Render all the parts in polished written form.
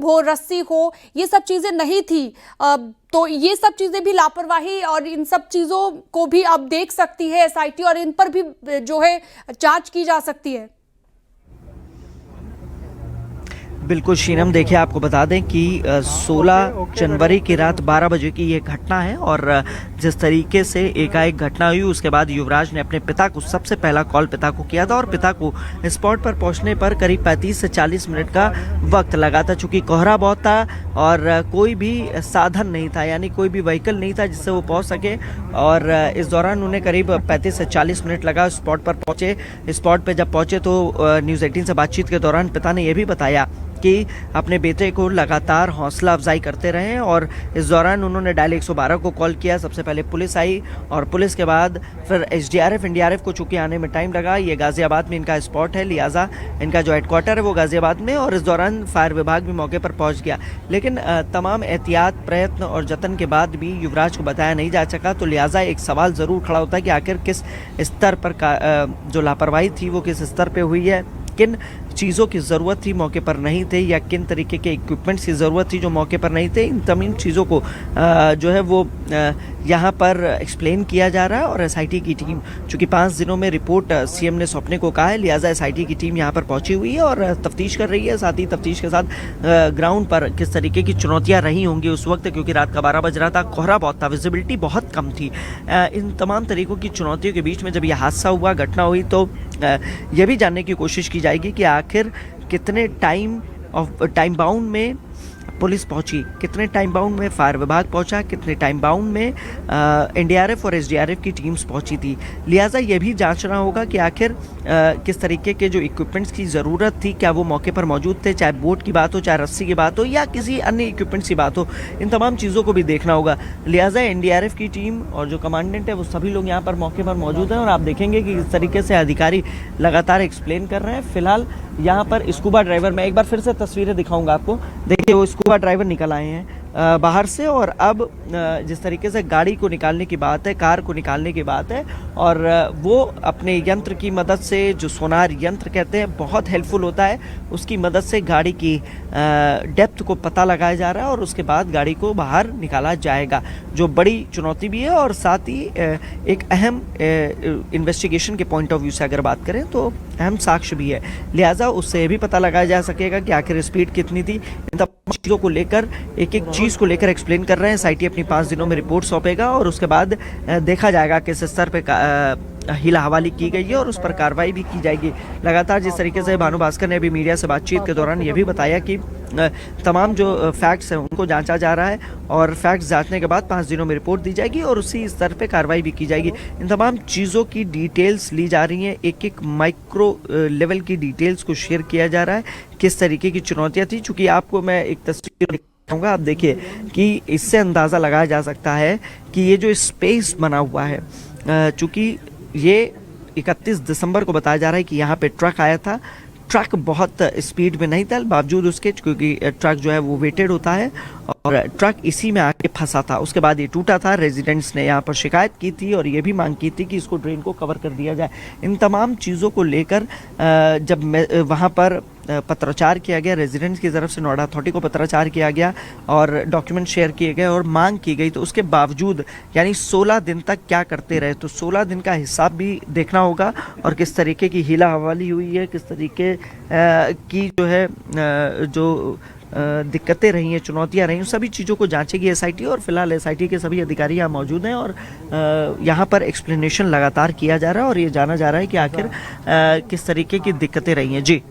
हो, रस्सी हो, ये सब चीजें नहीं थी। तो ये सब चीजें भी लापरवाही और इन सब चीजों को भी अब देख सकती है एसआईटी और इन पर भी जो है जांच की जा सकती है। बिल्कुल शीनम, देखिए आपको बता दें कि 16 जनवरी की रात 12 बजे की ये घटना है और जिस तरीके से एकाएक घटना हुई उसके बाद युवराज ने अपने पिता को सबसे पहला कॉल पिता को किया था और पिता को स्पॉट पर पहुंचने पर करीब 35 से 40 मिनट का वक्त लगा था। चूँकि कोहरा बहुत था और कोई भी साधन नहीं था, यानी कोई भी व्हीकल नहीं था जिससे वो पहुँच सके और इस दौरान उन्हें करीब 35 से 40 मिनट लगा स्पॉट पर पहुँचे। स्पॉट पर जब पहुँचे तो न्यूज़ 18 से बातचीत के दौरान पिता ने यह भी बताया कि अपने बेटे को लगातार हौसला अफजाई करते रहे और इस दौरान उन्होंने डायल 112 को कॉल किया। सबसे पहले पुलिस आई और पुलिस के बाद फिर एसडीआरएफ एनडीआरएफ को चूँकि आने में टाइम लगा। ये गाज़ियाबाद में इनका स्पॉट है, लिहाजा इनका जो हेडक्वार्टर है वो गाज़ियाबाद में, और इस दौरान फायर विभाग भी मौके पर पहुंच गया। लेकिन तमाम एहतियात, प्रयत्न और जतन के बाद भी युवराज को बताया नहीं जा सका, तो लिहाजा एक सवाल ज़रूर खड़ा होता है कि आखिर किस स्तर पर जो लापरवाही थी वो किस स्तर पर हुई है, किन चीज़ों की ज़रूरत थी मौके पर नहीं थे, या किन तरीके के इक्विपमेंट्स की ज़रूरत थी जो मौके पर नहीं थे। इन तमाम चीज़ों को जो है वो यहाँ पर एक्सप्लेन किया जा रहा है और एसआईटी की टीम, चूँकि 5 दिनों में रिपोर्ट सीएम ने सौंपने को कहा है, लिहाजा एसआईटी की टीम यहाँ पर पहुँची हुई है और तफ्तीश कर रही है। साथ ही तफ्तीश के साथ ग्राउंड पर किस तरीके की चुनौतियाँ रही होंगी उस वक्त, क्योंकि रात का 12 बज रहा था, कोहरा बहुत था, विजिबिलिटी बहुत कम थी। इन तमाम तरीकों की चुनौतियों के बीच में जब यह हादसा हुआ, घटना हुई, तो यह भी जानने की कोशिश की जाएगी कि आखिर कितने टाइम बाउंड में पुलिस पहुंची, कितने टाइम बाउंड में फायर विभाग पहुंचा, कितने टाइम बाउंड में एनडीआरएफ और एसडीआरएफ की टीम्स पहुंची थी। लिहाजा ये भी जांचना होगा कि आखिर किस तरीके के जो इक्विपमेंट्स की ज़रूरत थी, क्या वो मौके पर मौजूद थे, चाहे बोट की बात हो, चाहे रस्सी की बात हो, या किसी अन्य इक्विपमेंट्स की बात हो। इन तमाम चीज़ों को भी देखना होगा। लिहाजा एनडीआरएफ की टीम और जो कमांडेंट है वो सभी लोग यहाँ पर मौके पर मौजूद हैं और आप देखेंगे कि इस तरीके से अधिकारी लगातार एक्सप्लेन कर रहे हैं। फिलहाल यहाँ पर स्कूबा ड्राइवर, मैं एक बार फिर से तस्वीरें दिखाऊंगा आपको, देखिए वो स्कूबा ड्राइवर निकल आए हैं बाहर से, और अब जिस तरीके से गाड़ी को निकालने की बात है, कार को निकालने की बात है, और वो अपने यंत्र की मदद से, जो सोनार यंत्र कहते हैं बहुत हेल्पफुल होता है, उसकी मदद से गाड़ी की डेप्थ को पता लगाया जा रहा है और उसके बाद गाड़ी को बाहर निकाला जाएगा, जो बड़ी चुनौती भी है और साथ ही एक अहम इन्वेस्टिगेशन के पॉइंट ऑफ व्यू से अगर बात करें तो अहम साक्ष्य भी है। लिहाजा उससे भी पता लगाया जा सकेगा कि आखिर स्पीड कितनी थी। इन तमाम चीज़ों को लेकर, एक एक चीज़ को लेकर एक्सप्लेन कर रहे हैं। एसआईटी अपनी 5 दिनों में रिपोर्ट सौंपेगा और उसके बाद देखा जाएगा किस स्तर पर हिला हवाली की गई है और उस पर कार्रवाई भी की जाएगी। लगातार जिस तरीके से भानु भास्कर ने अभी मीडिया से बातचीत के दौरान ये भी बताया कि तमाम जो फैक्ट्स हैं उनको जांचा जा रहा है और फैक्ट्स जांचने के बाद 5 दिनों में रिपोर्ट दी जाएगी और उसी स्तर पे कार्रवाई भी की जाएगी। इन तमाम चीज़ों की डिटेल्स ली जा रही हैं, एक एक माइक्रो लेवल की डिटेल्स को शेयर किया जा रहा है, किस तरीके की चुनौतियाँ थी। चूँकि आपको मैं एक तस्वीर दिखाऊंगा, आप देखिए कि इससे अंदाज़ा लगाया जा सकता है कि ये जो स्पेस बना हुआ है, चूँकि ये 31 दिसंबर को बताया जा रहा है कि यहाँ पे ट्रक आया था। ट्रक बहुत स्पीड में नहीं था, बावजूद उसके, क्योंकि ट्रक जो है वो वेटेड होता है और ट्रक इसी में आके फंसा था। उसके बाद ये टूटा था। रेजिडेंट्स ने यहाँ पर शिकायत की थी और ये भी मांग की थी कि इसको ड्रेन को कवर कर दिया जाए। इन तमाम चीज़ों को लेकर जब वहाँ पर पत्राचार किया गया, रेजिडेंट्स की तरफ से नोएडा अथॉरिटी को पत्राचार किया गया और डॉक्यूमेंट शेयर किए गए और मांग की गई, तो उसके बावजूद यानी 16 दिन तक क्या करते रहे, तो 16 दिन का हिसाब भी देखना होगा और किस तरीके की हीला हवाली हुई है, किस तरीके की जो है जो दिक्कतें रही हैं, चुनौतियां रही हैं, सभी चीज़ों को जांचेगी एसआईटी। और फिलहाल एसआईटी के सभी अधिकारी यहाँ मौजूद हैं और यहाँ पर एक्सप्लेनेशन लगातार किया जा रहा है और ये जाना जा रहा है कि आखिर किस तरीके की दिक्कतें रही हैं। जी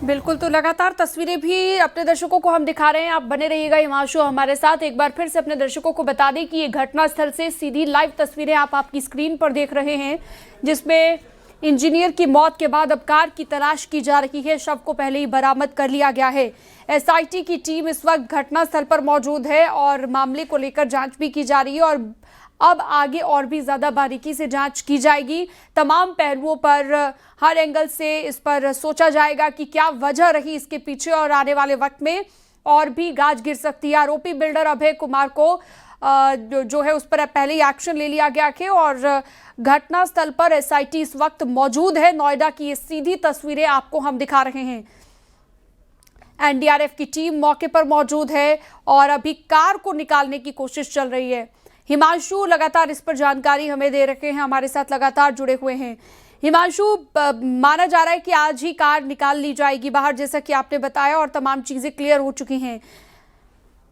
बिल्कुल, तो लगातार तस्वीरें भी अपने दर्शकों को हम दिखा रहे हैं। आप बने रहिएगा हिमांशु हमारे साथ। एक बार फिर से अपने दर्शकों को बता दें कि ये घटनास्थल से सीधी लाइव तस्वीरें आप आपकी स्क्रीन पर देख रहे हैं, जिसमें इंजीनियर की मौत के बाद अब कार की तलाश की जा रही है। शव को पहले ही बरामद कर लिया गया है। एसआईटी की टीम इस वक्त घटनास्थल पर मौजूद है और मामले को लेकर जांच भी की जा रही है और अब आगे और भी ज़्यादा बारीकी से जांच की जाएगी। तमाम पहलुओं पर, हर एंगल से इस पर सोचा जाएगा कि क्या वजह रही इसके पीछे और आने वाले वक्त में और भी गाज गिर सकती है। आरोपी बिल्डर अभय कुमार को जो है उस पर पहले ही एक्शन ले लिया गया है और घटनास्थल पर एसआईटी इस वक्त मौजूद है। नोएडा की ये सीधी तस्वीरें आपको हम दिखा रहे हैं। एनडीआरएफ की टीम मौके पर मौजूद है और अभी कार को निकालने की कोशिश चल रही है। हिमांशु लगातार इस पर जानकारी हमें दे रखे हैं, हमारे साथ लगातार जुड़े हुए हैं। हिमांशु, माना जा रहा है कि आज ही कार निकाल ली जाएगी बाहर, जैसा कि आपने बताया, और तमाम चीजें क्लियर हो चुकी हैं।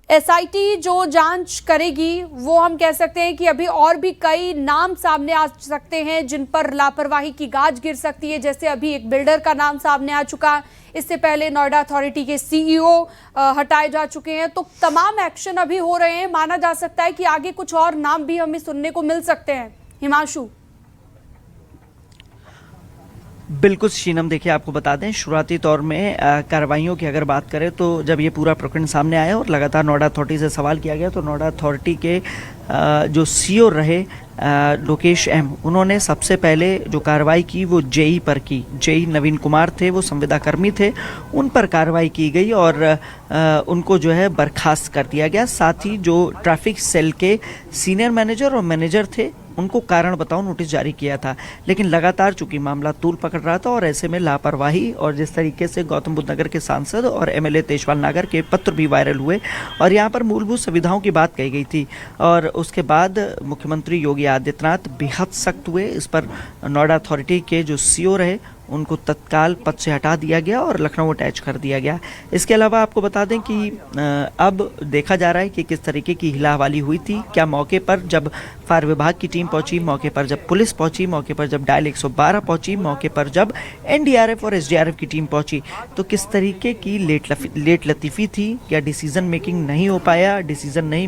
एसआईटी जो जांच करेगी वो हम कह सकते हैं कि अभी और भी कई नाम सामने आ सकते हैं जिन पर लापरवाही की गाज गिर सकती है। जैसे अभी एक बिल्डर का नाम सामने आ चुका, इससे पहले नोएडा अथॉरिटी के सीईओ हटाए जा चुके हैं। तो तमाम एक्शन अभी हो रहे हैं, माना जा सकता है कि आगे कुछ और नाम भी हमें सुनने को मिल सकते हैं। हिमांशु। बिल्कुल शीनम, देखिए आपको बता दें, शुरुआती तौर में कार्रवाइयों की अगर बात करें तो जब ये पूरा प्रकरण सामने आया और लगातार नोएडा अथॉरिटी से सवाल किया गया तो नोएडा अथॉरिटी के जो सीईओ रहे लोकेश एम, उन्होंने सबसे पहले जो कार्रवाई की वो जेई पर की। जेई नवीन कुमार थे, वो संविदा कर्मी थे, उन पर कार्रवाई की गई और उनको जो है बर्खास्त कर दिया गया। साथ ही जो ट्रैफिक सेल के सीनियर मैनेजर और मैनेजर थे उनको कारण बताओ नोटिस जारी किया था। लेकिन लगातार चूंकि मामला तूल पकड़ रहा था और ऐसे में लापरवाही और जिस तरीके से गौतम बुद्ध नगर के सांसद और एमएलए तेजपाल नागर के पत्र भी वायरल हुए और यहाँ पर मूलभूत सुविधाओं की बात कही गई थी और उसके बाद मुख्यमंत्री योगी आदित्यनाथ बेहद सख्त हुए। इस पर नोएडा अथॉरिटी के जो सीईओ रहे उनको तत्काल पद से हटा दिया गया और लखनऊ अटैच कर दिया गया। इसके अलावा आपको बता दें कि अब देखा जा रहा है कि किस तरीके की हिलाहवाली हुई थी। क्या मौके पर जब फायर विभाग की टीम पहुंची, मौके पर जब पुलिस पहुंची, मौके पर जब डायल 112 पहुंची, मौके पर जब एनडीआरएफ और एसडीआरएफ की टीम पहुंची, तो किस तरीके की लेट लतीफ़ी थी? क्या डिसीजन मेकिंग नहीं हो पाया, डिसीजन नहीं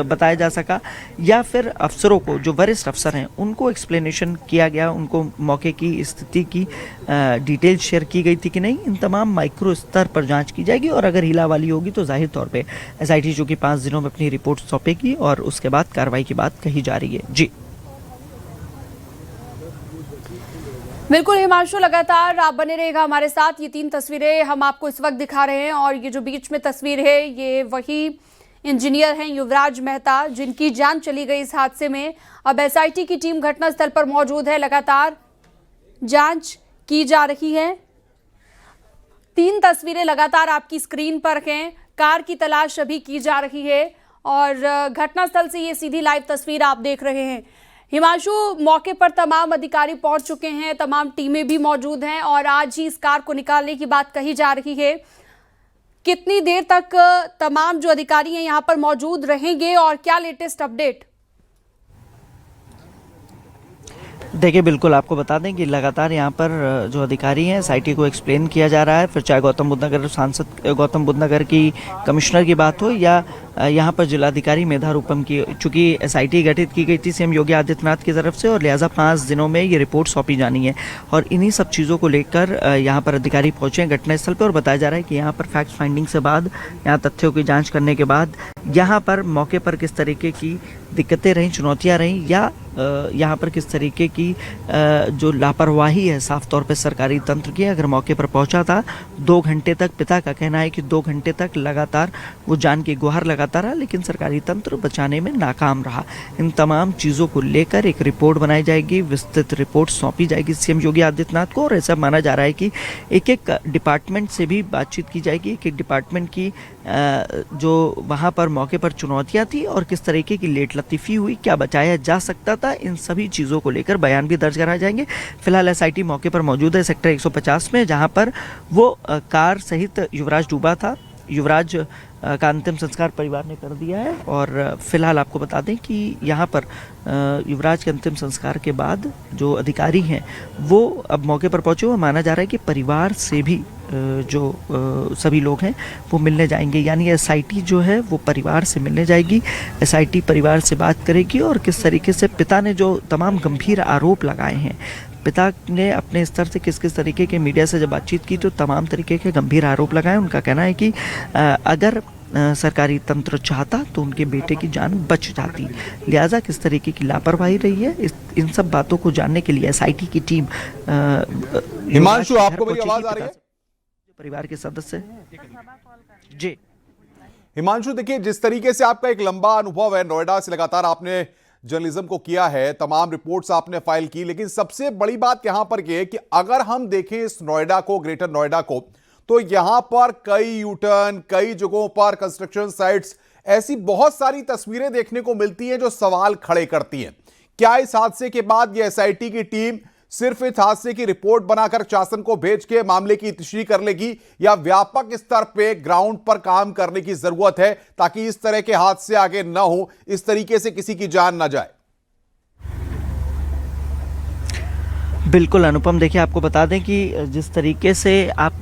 बताया जा सका, या फिर अफसरों को, जो वरिष्ठ अफसर हैं, उनको एक्सप्लेनेशन किया गया, उनको मौके की स्थिति की डिटेल शेयर की गई थी कि नहीं? इन तमाम माइक्रो स्तर पर जांच की जाएगी और अगर हिलावाली होगी तो जाहिर तौर पे एसआईटी जो कि 5 दिनों में अपनी रिपोर्ट सौंपेगी और उसके बाद कार्रवाई की बात कही जा रही है। जी बिल्कुल हिमांशु, लगातार आप बने रहेगा हमारे साथ। ये 3 तस्वीरें हम आपको इस वक्त दिखा रहे हैं और ये जो बीच में तस्वीर है ये वही इंजीनियर हैं युवराज मेहता जिनकी जान चली गई इस हादसे में। अब एसआईटी की टीम घटनास्थल पर मौजूद है, लगातार जांच की जा रही है। 3 तस्वीरें लगातार आपकी स्क्रीन पर हैं। कार की तलाश अभी की जा रही है और घटनास्थल से ये सीधी लाइव तस्वीर आप देख रहे हैं। हिमांशु, मौके पर तमाम अधिकारी पहुंच चुके हैं, तमाम टीमें भी मौजूद हैं और आज ही इस कार को निकालने की बात कही जा रही है। कितनी देर तक तमाम जो अधिकारी हैं यहां पर मौजूद रहेंगे और क्या लेटेस्ट अपडेट? देखिए, बिल्कुल आपको बता दें कि लगातार यहाँ पर जो अधिकारी हैं एसआईटी को एक्सप्लेन किया जा रहा है, फिर चाहे गौतम बुद्ध नगर सांसद गौतम बुद्ध नगर की कमिश्नर की बात हो या यहाँ पर जिलाधिकारी मेधा रूपम की। चूंकि एसआईटी गठित की गई थी सीएम योगी आदित्यनाथ की तरफ से और लिहाजा 5 दिनों में ये रिपोर्ट सौंपी जानी है और इन्हीं सब चीज़ों को लेकर यहाँ पर अधिकारी पहुँचे हैं घटनास्थल पर और बताया जा रहा है कि यहाँ पर फैक्ट फाइंडिंग से बाद, यहाँ तथ्यों की जाँच करने के बाद यहाँ पर मौके पर किस तरीके की दिक्कतें रहीं, चुनौतियाँ रहीं या यहाँ पर किस तरीके की जो लापरवाही है साफ तौर पे सरकारी तंत्र की, अगर मौके पर पहुंचा था 2 घंटे तक, पिता का कहना है कि 2 घंटे तक लगातार वो जान की गुहार लगाता रहा लेकिन सरकारी तंत्र बचाने में नाकाम रहा। इन तमाम चीज़ों को लेकर एक रिपोर्ट बनाई जाएगी, विस्तृत रिपोर्ट सौंपी जाएगी सीएम योगी आदित्यनाथ को और ऐसा माना जा रहा है कि एक डिपार्टमेंट से भी बातचीत की जाएगी, एक डिपार्टमेंट की जो वहाँ पर मौके पर चुनौतियाँ थी और किस तरीके की लेट लतीफ़ी हुई, क्या बचाया जा सकता था, इन सभी चीज़ों को लेकर बयान भी दर्ज कराए जाएंगे। फिलहाल एसआईटी मौके पर मौजूद है सेक्टर 150 में, जहां पर वो कार सहित युवराज डूबा था। युवराज का अंतिम संस्कार परिवार ने कर दिया है और फिलहाल आपको बता दें कि यहाँ पर युवराज के अंतिम संस्कार के बाद जो अधिकारी हैं वो अब मौके पर पहुंचे हुए, माना जा रहा है कि परिवार से भी जो सभी लोग हैं वो मिलने जाएंगे, यानी एसआईटी जो है वो परिवार से मिलने जाएगी, एसआईटी परिवार से बात करेगी और किस तरीके से पिता ने जो तमाम गंभीर आरोप लगाए हैं, पिता ने अपने स्तर से किस किस तरीके के मीडिया से जब बातचीत की तो तमाम तरीके के गंभीर आरोप लगाए। उनका कहना है कि अगर सरकारी तंत्र चाहता तो उनके बेटे की जान बच जाती, लिहाजा किस तरीके की लापरवाही रही है इन सब बातों को जानने के लिए एसआईटी की टीम। हिमांशु, आपको मेरी आवाज आ रही है? परिवार के सदस्य जी। हिमांशु, देखिए जिस तरीके से आपका एक लंबा अनुभव है, नोएडा से लगातार आपने जर्नलिज्म को किया है, तमाम रिपोर्ट्स आपने फाइल की, लेकिन सबसे बड़ी बात यहां पर यह है कि अगर हम देखें इस नोएडा को, ग्रेटर नोएडा को, तो यहां पर कई यूटर्न, कई जगहों पर कंस्ट्रक्शन साइट्स, ऐसी बहुत सारी तस्वीरें देखने को मिलती हैं जो सवाल खड़े करती हैं। क्या इस हादसे के बाद यह एसआईटी की टीम सिर्फ इस हादसे की रिपोर्ट बनाकर शासन को भेज के मामले की तशरीह कर लेगी, या व्यापक स्तर पे ग्राउंड पर काम करने की जरूरत है ताकि इस तरह के हादसे आगे न हो, इस तरीके से किसी की जान ना जाए? बिल्कुल अनुपम, देखिए आपको बता दें कि जिस तरीके से आप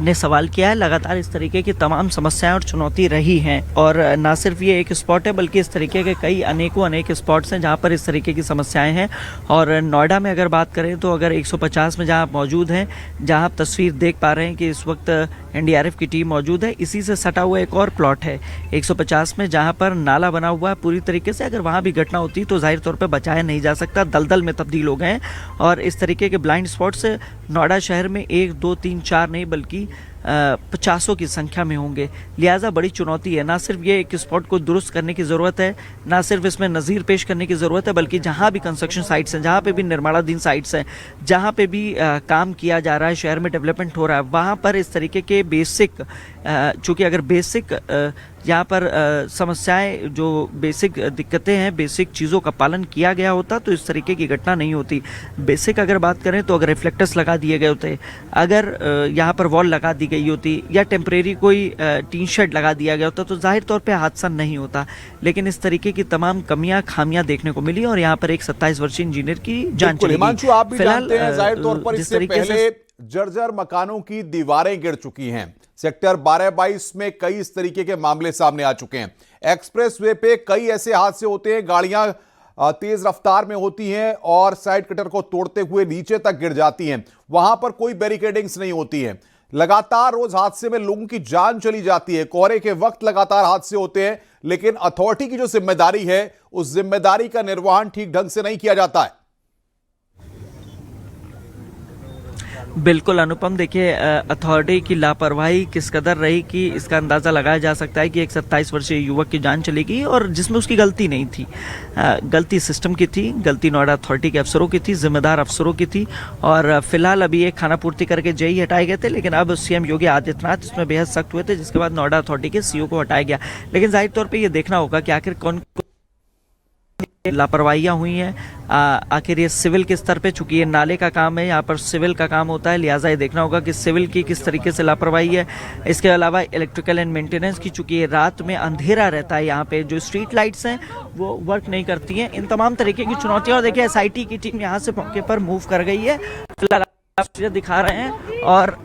ने सवाल किया है, लगातार इस तरीके की तमाम समस्याएं और चुनौती रही हैं, और ना सिर्फ ये एक स्पॉट है बल्कि इस तरीके के कई अनेक स्पॉट्स हैं जहां पर इस तरीके की समस्याएं हैं। और नोएडा में अगर बात करें तो अगर 150 में जहां आप मौजूद हैं, जहां आप तस्वीर देख पा रहे हैं कि इस वक्त एनडीआरएफ की टीम मौजूद है, इसी से सटा हुआ एक और प्लॉट है 150 में जहां पर नाला बना हुआ है पूरी तरीके से। अगर वहां भी घटना होती तो जाहिर तौर पर बचाया नहीं जा सकता, दलदल में तब्दील हो गए हैं। और इस तरीके के ब्लाइंड स्पॉट्स नोएडा शहर में 1, 2, 3, 4 नहीं बल्कि 50 की संख्या में होंगे। लिहाजा बड़ी चुनौती है, ना सिर्फ ये एक स्पॉट को दुरुस्त करने की ज़रूरत है, ना सिर्फ इसमें नज़ीर पेश करने की ज़रूरत है, बल्कि जहाँ भी कंस्ट्रक्शन साइट्स हैं, जहाँ पे भी निर्माणाधीन साइट्स हैं, जहाँ पे भी काम किया जा रहा है, शहर में डेवलपमेंट हो रहा है, वहाँ पर इस तरीके के बेसिक, चूँकि अगर बेसिक यहाँ पर समस्याएं, जो बेसिक दिक्कतें हैं, बेसिक चीज़ों का पालन किया गया होता तो इस तरीके की घटना नहीं होती। बेसिक अगर बात करें तो अगर रिफ्लेक्टर्स लगा दिए गए होते, अगर यहाँ पर वॉल लगा दी गई होती, या टेम्परेरी कोई टीन शेड लगा दिया गया होता तो जाहिर तौर पे हादसा नहीं होता। लेकिन इस तरीके की तमाम कमियां, खामियां देखने को मिली और यहाँ पर एक 27 वर्षीय इंजीनियर की जान चली गई। हिमांशु, आप भी जानते हैं जाहिर तौर पर इससे पहले जर्जर मकानों की दीवारें गिर चुकी हैं। सेक्टर 12-22 में कई इस तरीके के मामले सामने आ चुके हैं। एक्सप्रेस वे पे कई ऐसे हादसे होते हैं, गाड़ियां तेज रफ्तार में होती हैं और साइड कटर को तोड़ते हुए नीचे तक गिर जाती हैं। वहां पर कोई बैरिकेडिंग्स नहीं होती है। लगातार रोज हादसे में लोगों की जान चली जाती है। कोहरे के वक्त लगातार हादसे होते हैं, लेकिन अथॉरिटी की जो जिम्मेदारी है, उस जिम्मेदारी का निर्वहन ठीक ढंग से नहीं किया जाता है। बिल्कुल अनुपम, देखिए अथॉरिटी की लापरवाही किस कदर रही कि इसका अंदाज़ा लगाया जा सकता है कि एक 27 वर्षीय युवक की जान चली गई और जिसमें उसकी गलती नहीं थी। गलती सिस्टम की थी, गलती नोएडा अथॉरिटी के अफसरों की थी, जिम्मेदार अफसरों की थी। और फिलहाल अभी एक खाना पूर्ति करके जेई हटाए गए थे, लेकिन अब सीएम योगी आदित्यनाथ इसमें बेहद सख्त हुए थे, जिसके बाद नोएडा अथॉरिटी के सीईओ को हटाया गया। लेकिन जाहिर तौर पर यह देखना होगा कि आखिर कौन लापरवाहियां हुई हैं, आखिर ये सिविल के स्तर पे, चूंकि ये नाले का काम है, यहाँ पर सिविल का काम होता है, लिहाजा ये देखना होगा कि सिविल की किस तरीके से लापरवाही है। इसके अलावा इलेक्ट्रिकल एंड मेंटेनेंस की, चूंकि ये रात में अंधेरा रहता है, यहाँ पे जो स्ट्रीट लाइट्स हैं वो वर्क नहीं करती हैं। इन तमाम तरीके की चुनौतियां, और देखिए एसआईटी की टीम यहाँ से मौके पर मूव कर गई है, फिलहाल आप दिखा रहे हैं। और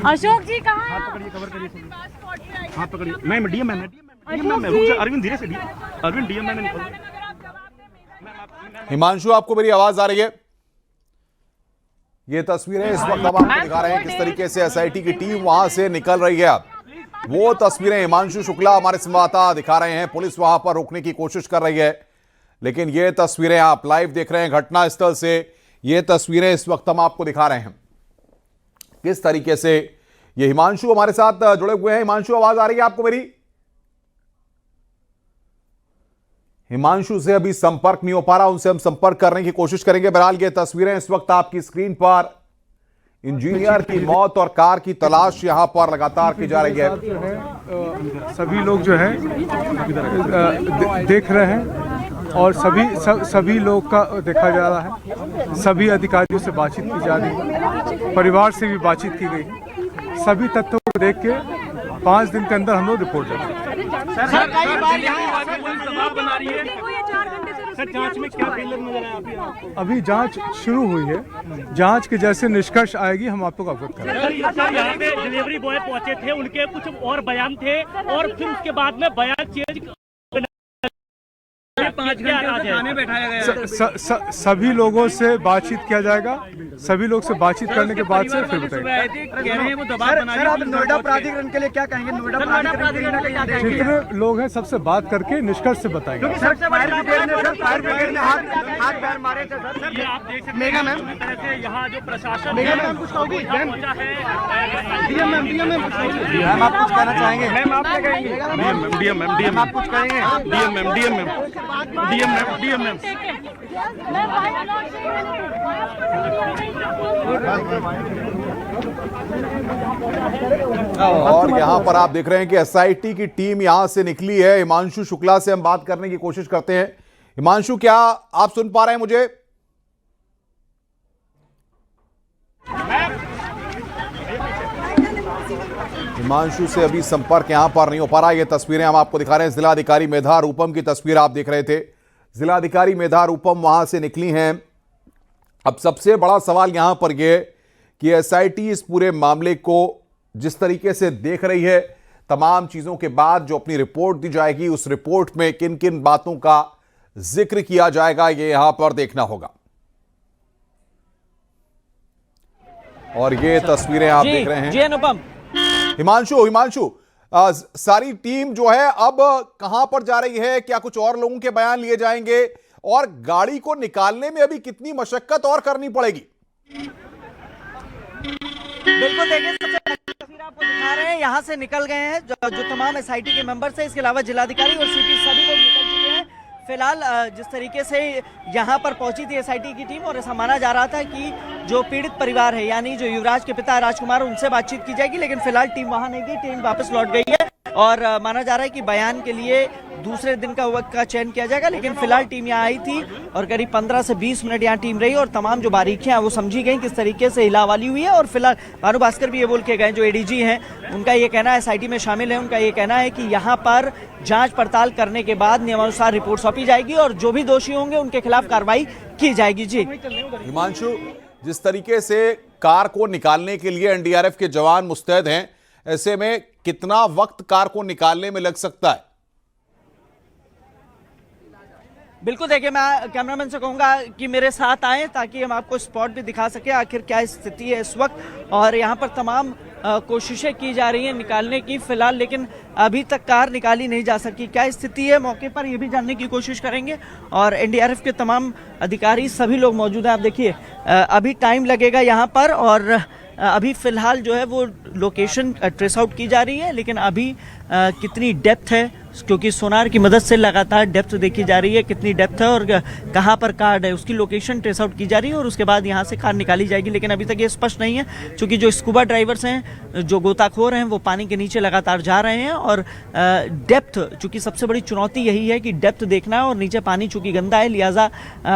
अशोक जी कहाँ? हाथ पकड़िए, मैं डीएम अरविंद, धीरे से अरविंद डीएम में निकल। हिमांशु, आपको मेरी आवाज आ रही है? ये तस्वीरें इस वक्त हम आपको दिखा रहे हैं किस तरीके से एसआईटी की टीम वहां से निकल रही है। वो तस्वीरें हिमांशु शुक्ला हमारे संवाददाता दिखा रहे हैं। पुलिस वहां पर रोकने की कोशिश कर रही है, लेकिन ये तस्वीरें आप लाइव देख रहे हैं घटनास्थल से। ये तस्वीरें इस वक्त हम आपको दिखा रहे हैं किस तरीके से। ये हिमांशु हमारे साथ जुड़े हुए हैं। हिमांशु, आवाज आ रही है आपको मेरी? हिमांशु से अभी संपर्क नहीं हो पा रहा, उनसे हम संपर्क करने की कोशिश करेंगे। बहरहाल ये तस्वीरें इस वक्त आपकी स्क्रीन पर, इंजीनियर की मौत और कार की तलाश यहां पर लगातार की जा रही है। सभी लोग जो है देख रहे हैं और सभी लोग का देखा जा रहा है। सभी अधिकारियों से बातचीत की जा रही है, परिवार से भी बातचीत की गई। सभी तथ्यों को देख के 5 दिन के अंदर हम लोग रिपोर्ट देंगे। अभी जांच शुरू हुई है, जांच के जैसे निष्कर्ष आएगी हम आपको अवगत करेंगे। यहाँ पे डिलीवरी बॉय पहुंचे थे, उनके कुछ और बयान थे और फिर उसके बाद में बयान चेंज 5 घंटे थाने बैठाया गया। सभी लोगों से बातचीत किया जाएगा, सभी लोग से बातचीत करने के बाद से फिर बताएंगे। कह रहे हैं वो दबाव बना रहे हैं। नोएडा प्राधिकरण के लिए क्या कहेंगे? नोएडा प्राधिकरण जितने लोग हैं सबसे बात करके निष्कर्ष से बताएंगे। फायर ब्रिगेड ने हाथ पैर मारे थे सर। ये आप देख सकते मेगा हैं मैम, पूरी तरह से यहाँ जो प्रशासन मेगा है मैम कुछ कहोगी? पहुंचा है। डीएम मैम कुछ कहोगी? मैम आप कुछ कहना चाहेंगे? मैम आप क्या कहेंगे? डीएम आप कुछ कहेंगे? डीएम मैं और यहाँ पर आप देख रहे हैं कि एसआईटी की टीम यहां से निकली है। हिमांशु शुक्ला से हम बात करने की कोशिश करते हैं। हिमांशु, क्या आप सुन पा रहे हैं मुझे? हिमांशु से अभी संपर्क यहां पर नहीं हो पा रहा। ये तस्वीरें हम आपको दिखा रहे हैं, जिलाधिकारी मेधा रूपम की तस्वीर आप देख रहे थे। जिलाधिकारी मेधा रूपम वहां से निकली हैं। अब सबसे बड़ा सवाल यहां पर यह कि एसआईटी इस पूरे मामले को जिस तरीके से देख रही है, तमाम चीजों के बाद जो अपनी रिपोर्ट दी जाएगी, उस रिपोर्ट में किन किन बातों का जिक्र किया जाएगा, ये यहां पर देखना होगा। और ये तस्वीरें आप देख रहे हैं। जी अनुपम। हिमांशु, सारी टीम जो है अब कहां पर जा रही है? क्या कुछ और लोगों के बयान लिए जाएंगे? और गाड़ी को निकालने में अभी कितनी मशक्कत और करनी पड़ेगी? बिल्कुल, देखिए सबसे पहले तस्वीर आपको दिखा रहे हैं, यहाँ से निकल गए हैं जो तमाम एसआईटी के मेंबर्स हैं। इसके अलावा जिलाधिकारी और सीपी सभी लोग निकल चुके हैं। फिलहाल जिस तरीके से यहाँ पर पहुंची थी एसआईटी की टीम, और ऐसा माना जा रहा था कि जो पीड़ित परिवार है यानी जो युवराज के पिता राजकुमार, उनसे बातचीत की जाएगी, लेकिन फिलहाल टीम वहां नहीं गई, टीम वापस लौट गई है। और माना जा रहा है कि बयान के लिए दूसरे दिन का वक्त का चयन किया जाएगा, लेकिन फिलहाल टीम यहाँ आई थी और करीब 15 से 20 मिनट यहाँ टीम रही और तमाम जो बारीकियां वो समझी गई, किस तरीके से इलावाली हुई है। और फिलहाल भानु भास्कर भी ये बोल के गए, जो एडीजी हैं उनका ये कहना है, एसआईटी में शामिल है, उनका ये कहना है कि यहाँ पर जांच पड़ताल करने के बाद नियमानुसार रिपोर्ट सौंपी जाएगी और जो भी दोषी होंगे उनके खिलाफ कार्रवाई की जाएगी। जी हिमांशु, जिस तरीके से कार को निकालने के लिए एनडीआरएफ के जवान मुस्तैद हैं, ऐसे में कितना वक्त कार को निकालने में लग सकता है? बिल्कुल, देखिए मैं कैमरामैन से कहूंगा कि मेरे साथ आए ताकि हम आपको स्पॉट भी दिखा सके आखिर क्या स्थिति है इस वक्त। और यहाँ पर तमाम कोशिशें की जा रही हैं निकालने की फिलहाल, लेकिन अभी तक कार निकाली नहीं जा सकी। क्या स्थिति है मौके पर, ये भी जानने की कोशिश करेंगे। और एनडीआरएफ के तमाम अधिकारी सभी लोग मौजूद हैं। आप देखिए अभी टाइम लगेगा यहाँ पर, और अभी फिलहाल जो है वो लोकेशन ट्रेस आउट की जा रही है, लेकिन अभी कितनी डेप्थ है, क्योंकि सोनार की मदद से लगातार डेप्थ देखी जा रही है, कितनी डेप्थ है और कहाँ पर कार है, उसकी लोकेशन ट्रेस आउट की जा रही है और उसके बाद यहाँ से कार निकाली जाएगी। लेकिन अभी तक ये स्पष्ट नहीं है, क्योंकि जो स्कूबा ड्राइवर्स हैं, जो गोताखोर हैं, वो पानी के नीचे लगातार जा रहे हैं। और डेप्थ, चूंकि सबसे बड़ी चुनौती यही है कि डेप्थ देखना है, और नीचे पानी चूंकि गंदा है, लिहाजा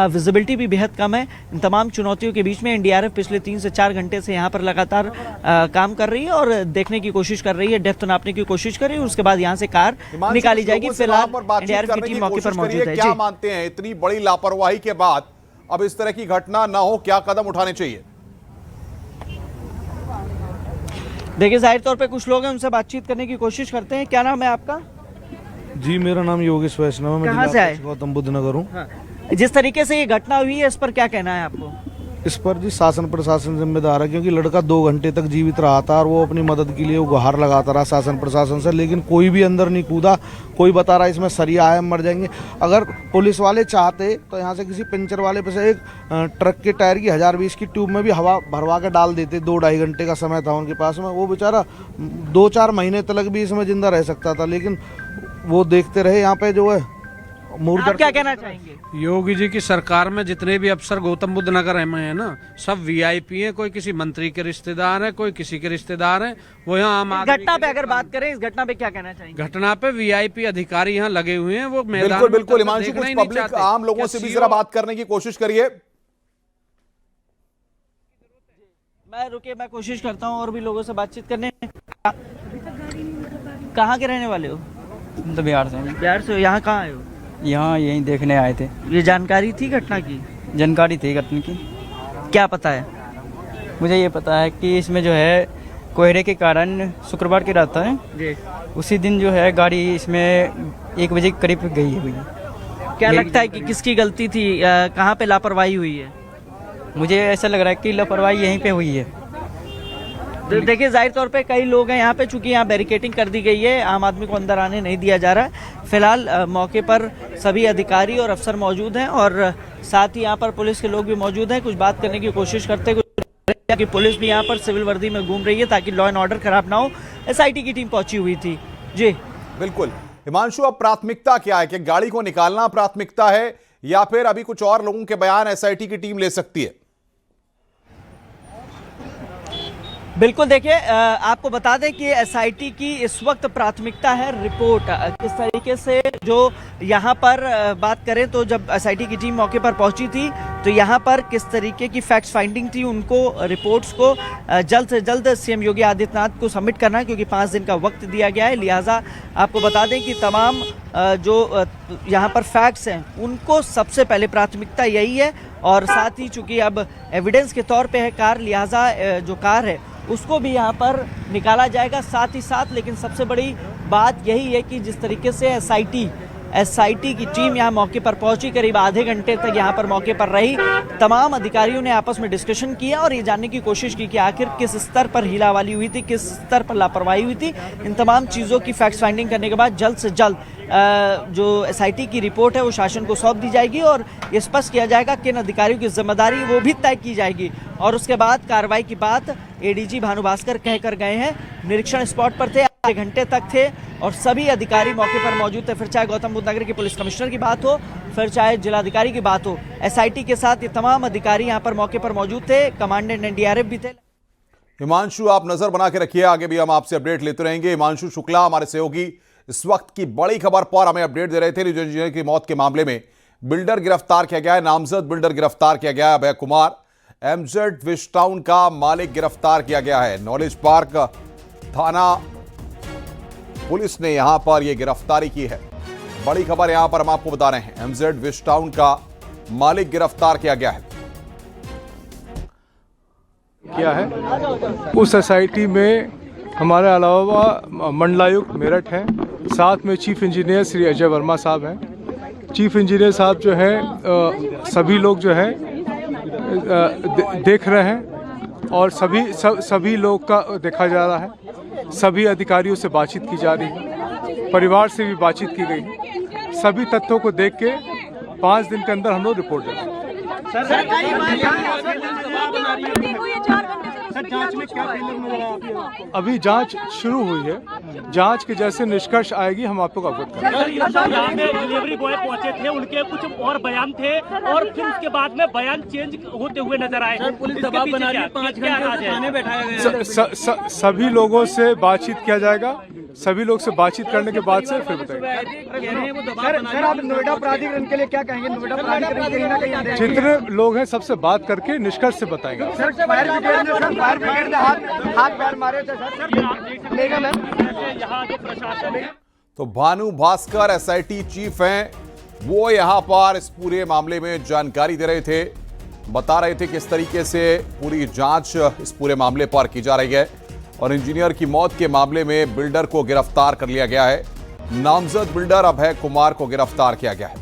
विजिबिलिटी भी बेहद कम है। इन तमाम चुनौतियों के बीच में एनडीआरएफ पिछले 3 से 4 घंटे से यहाँ पर लगातार काम कर रही है और देखने की कोशिश कर रही है, डेप्थ नापने की कोशिश कर रही है, उसके बाद यहाँ से कार निकाली जाएगी। फिलहाल एनडीआरएफ की टीम मौके पर मौजूद है। क्या मानते हैं, इतनी बड़ी लापरवाही के बाद अब इस तरह की घटना ना हो, क्या कदम उठाने चाहिए? देखिए जाहिर तौर पे कुछ लोग हैं, उनसे बातचीत करने की कोशिश करते हैं। क्या नाम है आपका? जी मेरा नाम योगेश वैष्णव है। मैं कहाँ से आए? गौतम बुद्ध नगर हूँ। हाँ। जिस तरीके से ये घटना हुई है, इस पर क्या कहना है आपको? इस पर जी शासन प्रशासन जिम्मेदार है, क्योंकि लड़का 2 घंटे तक जीवित रहा था और वो अपनी मदद के लिए गुहार लगाता रहा शासन प्रशासन से, लेकिन कोई भी अंदर नहीं कूदा। कोई बता रहा है इसमें सरिया है, मर जाएंगे। अगर पुलिस वाले चाहते तो यहाँ से किसी पंचर वाले पे से एक ट्रक के टायर की 1020 की ट्यूब में भी हवा भरवा के डाल देते। 2-2.5 घंटे का समय था उनके पास में, वो बेचारा 2-4 महीने तक भी इसमें जिंदा रह सकता था, लेकिन वो देखते रहे। यहाँ पे जो है आप क्या कहना चाहेंगे? योगी जी की सरकार में जितने भी अफसर गौतम बुद्ध नगर में है ना, सब वीआईपी हैं। कोई किसी मंत्री के रिश्तेदार हैं, कोई किसी के रिश्तेदार हैं। वो यहाँ आम आदमी घटना पे अगर बात करें, इस घटना पे क्या कहना चाहेंगे? घटना पे वीआईपी अधिकारी यहाँ लगे हुए हैं, वो मैदान बिल्कुल हिमांशु, कुछ पब्लिक आम लोगों से भी जरा बात करने की कोशिश करिए। मैं कोशिश करता हूँ और भी लोगों से बातचीत करने। कहाँ के रहने वाले हो? तो बिहार से। बिहार से? यहाँ कहाँ आए हो? यहाँ यहीं देखने आए थे। ये जानकारी थी घटना की? जानकारी थी घटना की। क्या पता है? मुझे ये पता है कि इसमें जो है कोहरे के कारण शुक्रवार की रात है जी, उसी दिन जो है गाड़ी इसमें 1 बजे के करीब गई है हुई। क्या लगता है कि किसकी गलती थी? कहाँ पे लापरवाही हुई है? मुझे ऐसा लग रहा है कि लापरवाही यहीं पे हुई है। देखिए जाहिर तौर पे कई लोग हैं यहाँ पे, चूंकि यहाँ बैरिकेडिंग कर दी गई है, आम आदमी को अंदर आने नहीं दिया जा रहा है। फिलहाल मौके पर सभी अधिकारी और अफसर मौजूद हैं और साथ ही यहाँ पर पुलिस के लोग भी मौजूद हैं। कुछ बात करने की कोशिश करते हैं कि पुलिस भी यहाँ पर सिविल वर्दी में घूम रही है ताकि लॉ एंड ऑर्डर खराब ना हो। एसआईटी की टीम पहुंची हुई थी। जी बिल्कुल हिमांशु, अब प्राथमिकता क्या है? कि गाड़ी को निकालना प्राथमिकता है या फिर अभी कुछ और लोगों के बयान एसआईटी की टीम ले सकती है? बिल्कुल देखिए, आपको बता दें कि एसआईटी की इस वक्त प्राथमिकता है रिपोर्ट। किस तरीके से जो यहाँ पर बात करें तो जब एसआईटी की टीम मौके पर पहुंची थी तो यहाँ पर किस तरीके की फैक्ट्स फाइंडिंग थी, उनको रिपोर्ट्स को जल्द से जल्द सीएम योगी आदित्यनाथ को सबमिट करना है, क्योंकि 5 दिन का वक्त दिया गया है। लिहाजा आपको बता दें कि तमाम जो यहाँ पर फैक्ट्स हैं उनको सबसे पहले प्राथमिकता यही है, और साथ ही चूंकि अब एविडेंस के तौर पे है कार, लिहाजा जो कार है उसको भी यहाँ पर निकाला जाएगा साथ ही साथ। लेकिन सबसे बड़ी बात यही है कि जिस तरीके से एसआईटी की टीम यहाँ मौके पर पहुंची, करीब आधे घंटे तक यहाँ पर मौके पर रही, तमाम अधिकारियों ने आपस में डिस्कशन किया और ये जानने की कोशिश की कि आखिर किस स्तर पर हीलावाली हुई थी, किस स्तर पर लापरवाही हुई थी। इन तमाम चीज़ों की फैक्ट फाइंडिंग करने के बाद जल्द से जल्द जो एसआईटी की रिपोर्ट है वो शासन को सौंप दी जाएगी और ये स्पष्ट किया जाएगा किन अधिकारियों की जिम्मेदारी वो भी तय की जाएगी। और उसके बाद कार्रवाई की बात एडीजी भानु भास्कर कह कर गए हैं। निरीक्षण स्पॉट पर थे, आधे घंटे तक थे और सभी अधिकारी मौके पर मौजूद थे। फिर चाहे गौतम बुद्ध नगर के पुलिस कमिश्नर की बात हो, फिर चाहे जिलाधिकारी की बात हो, एसआईटी के साथ ये तमाम अधिकारी यहाँ पर मौके पर मौजूद थे। कमांडेंट एनडीआरएफ भी थे। हिमांशु, आप नजर बना के रखिए, आगे भी हम आपसे अपडेट लेते रहेंगे। हिमांशु शुक्ला हमारे सहयोगी इस वक्त की बड़ी खबर पर हमें अपडेट दे रहे थे। लीजन इंजीनियर की मौत के मामले में बिल्डर गिरफ्तार किया गया है, नामजद बिल्डर गिरफ्तार किया गया है Abhay Kumar. Mz wish town का मालिक गिरफ्तार किया गया है। नॉलेज पार्क थाना पुलिस ने यहां पर यह गिरफ्तारी की है। बड़ी खबर यहां पर हम आपको बता रहे हैं, एमजेड विश टाउन का मालिक गिरफ्तार किया गया है। उस सोसाइटी में हमारे अलावा मंडलायुक्त मेरठ हैं, साथ में चीफ इंजीनियर श्री अजय वर्मा साहब हैं। चीफ इंजीनियर साहब जो हैं सभी लोग जो हैं देख रहे हैं और सभी लोग का देखा जा रहा है। सभी अधिकारियों से बातचीत की जा रही है, परिवार से भी बातचीत की गई। सभी तथ्यों को देख के 5 दिन के अंदर हम लोग रिपोर्ट देंगे। अभी जांच शुरू हुई है, जांच के जैसे निष्कर्ष आएगी हम आपको अवगत करेंगे। डिलीवरी बॉय पहुंचे थे, उनके कुछ और बयान थे और फिर उसके बाद में बयान चेंज होते हुए नजर आए। पुलिस दबाव बना रही है, 5 घंटे थाने बैठाया गया। सभी लोगों से बातचीत किया जाएगा, सभी लोग से बातचीत करने के बाद से फिर बताएंगे। सर आप नोएडा प्राधिकरण के लिए क्या कहेंगे? नोएडा प्राधिकरण कहीं ना कहीं जितने लोग हैं सबसे बात करके निष्कर्ष से बताएंगे। फायर ब्रिगेड ने हाथ पैर मारे थे सर। तो भानु भास्कर एसआईटी चीफ हैं, वो यहां पर इस पूरे मामले में जानकारी दे रहे थे, बता रहे थे किस तरीके से पूरी जांच इस पूरे मामले पर की जा रही है। और इंजीनियर की मौत के मामले में बिल्डर को गिरफ्तार कर लिया गया है। नामजद बिल्डर अभय कुमार को गिरफ्तार किया गया है।